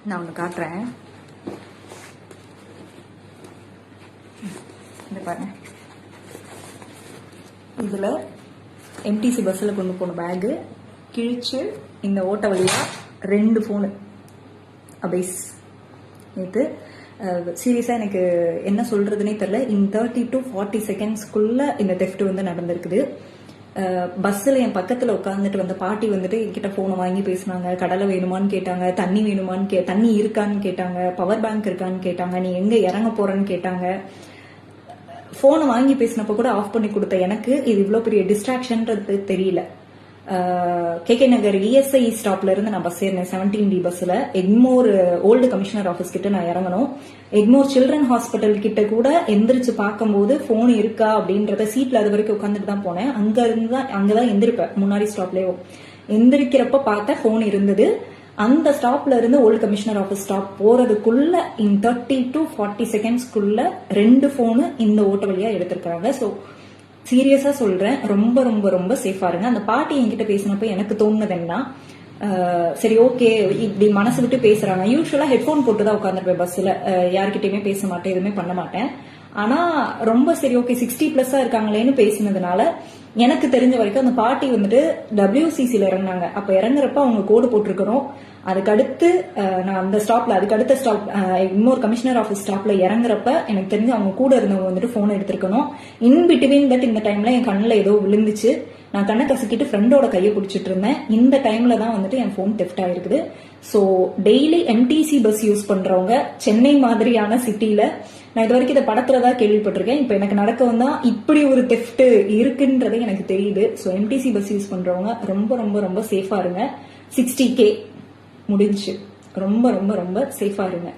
நான் ஒன்று காட்டுறேன். இந்த பாருங்க, இதில் எம்டிசி பஸ்ஸில் கொண்டு போன பேகு கிழிச்சு இந்த ஓட்ட வழியாக 2 ஃபோனு அபைஸ். நேற்று சீரியஸாக எனக்கு என்ன சொல்கிறதுனே தெரில. இன் 30 to 40 செகண்ட்ஸ்க்குள்ளே இந்த தெஃப்ட் வந்து நடந்திருக்குது. பஸ்ஸில் என் பக்கத்தில் உட்காந்துட்டு வந்த பாட்டி வந்துட்டு என்கிட்ட ஃபோனை வாங்கி பேசினாங்க. கடலை வேணுமான்னு கேட்டாங்க, தண்ணி வேணுமான்னு தண்ணி இருக்கான்னு கேட்டாங்க, பவர் பேங்க் இருக்கான்னு கேட்டாங்க, நீ எங்கே இறங்க போகிறேன்னு கேட்டாங்க. ஃபோனை வாங்கி பேசினப்போ கூட ஆஃப் பண்ணி கொடுத்த எனக்கு இது இவ்வளோ பெரிய டிஸ்ட்ராக்ஷன்றது தெரியல. கேகே நகர் இஎஸ்ஐ ஸ்டாப்ல இருந்து நான் பஸ் ஏறினேன் 17D பஸ்ஸில். எக்மோர் ஓல்டு கமிஷனர் ஆஃபீஸ் கிட்ட நான் இறங்கணும். எக்மோர் சில்ட்ரன் ஹாஸ்பிட்டல் கிட்ட கூட எந்திரிச்சு பார்க்கும்போது ஃபோன் இருக்கா அப்படின்றத சீட்ல அது வரைக்கும் உட்காந்துட்டு தான் போனேன். அங்கதான் எந்திரிப்பேன் முன்னாடி ஸ்டாப்லயோ. எந்திரிக்கிறப்ப பார்த்தா ஃபோன் இருந்தது. அந்த ஸ்டாப்ல இருந்து ஓல்டு கமிஷனர் ஆஃபீஸ் ஸ்டாப் போறதுக்குள்ள இன் 30 to 40 செகண்ட்ஸ்க்குள்ள 2 ஃபோனு இந்த ஓட்ட வழியா எடுத்திருக்காங்க. ஸோ சீரியஸா சொல்றேன், ரொம்ப ரொம்ப ரொம்ப சேஃபா இருங்க. அந்த பாட்டி என்கிட்ட பேசினப்ப எனக்கு தோணுது என்ன, சரி ஓகே இப்படி மனசு விட்டு பேசுறாங்க. யூஸ்வலா ஹெட்போன் போட்டு தான் உட்காந்துருப்பேன் பஸ்ல, யார்கிட்டயுமே பேச மாட்டேன், எதுவுமே பண்ண மாட்டேன். ஆனா ரொம்ப சரி ஓகே 60+ இருக்காங்களேன்னு பேசினதுனால எனக்கு தெரிஞ்ச வரைக்கும் அந்த பாட்டி வந்துட்டு WCCல இறங்கினாங்க. அப்ப இறங்குறப்ப அவங்க கோடு போட்டிருக்கணும். அதுக்கடுத்து நான் அந்த ஸ்டாப்ல அதுக்கடுத்த ஸ்டாப் இன்னொரு கமிஷனர் ஆஃபீஸ் ஸ்டாப்ல இறங்குறப்ப எனக்கு தெரிஞ்சு அவங்க கூட இருந்தவங்க வந்துட்டு போன் எடுத்திருக்கணும். இன் பிட்வீன் தட் இந்த டைம்ல என் கண்ணில் ஏதோ விழுந்துச்சு. நான் கண்ணை கசக்கிட்டு ஃப்ரெண்டோட கையை பிடிச்சிட்டு இருந்தேன். இந்த டைம்ல தான் வந்துட்டு என் போன் தெஃப்ட் ஆயிருக்குது. So daily MTC bus use பண்றவங்க சென்னை மாதிரியான சிட்டில, நான் இது வரைக்கும் இதை படத்துலதான் கேள்விப்பட்டிருக்கேன், இப்ப எனக்கு நடக்கவும் தான் இப்படி ஒரு தெஃப்ட் இருக்குன்றது எனக்கு தெரியுது. ஸோ எம்டிசி பஸ் யூஸ் பண்றவங்க ரொம்ப ரொம்ப ரொம்ப சேஃபா இருங்க. 60K முடிஞ்சு ரொம்ப ரொம்ப ரொம்ப சேஃபா இருங்க.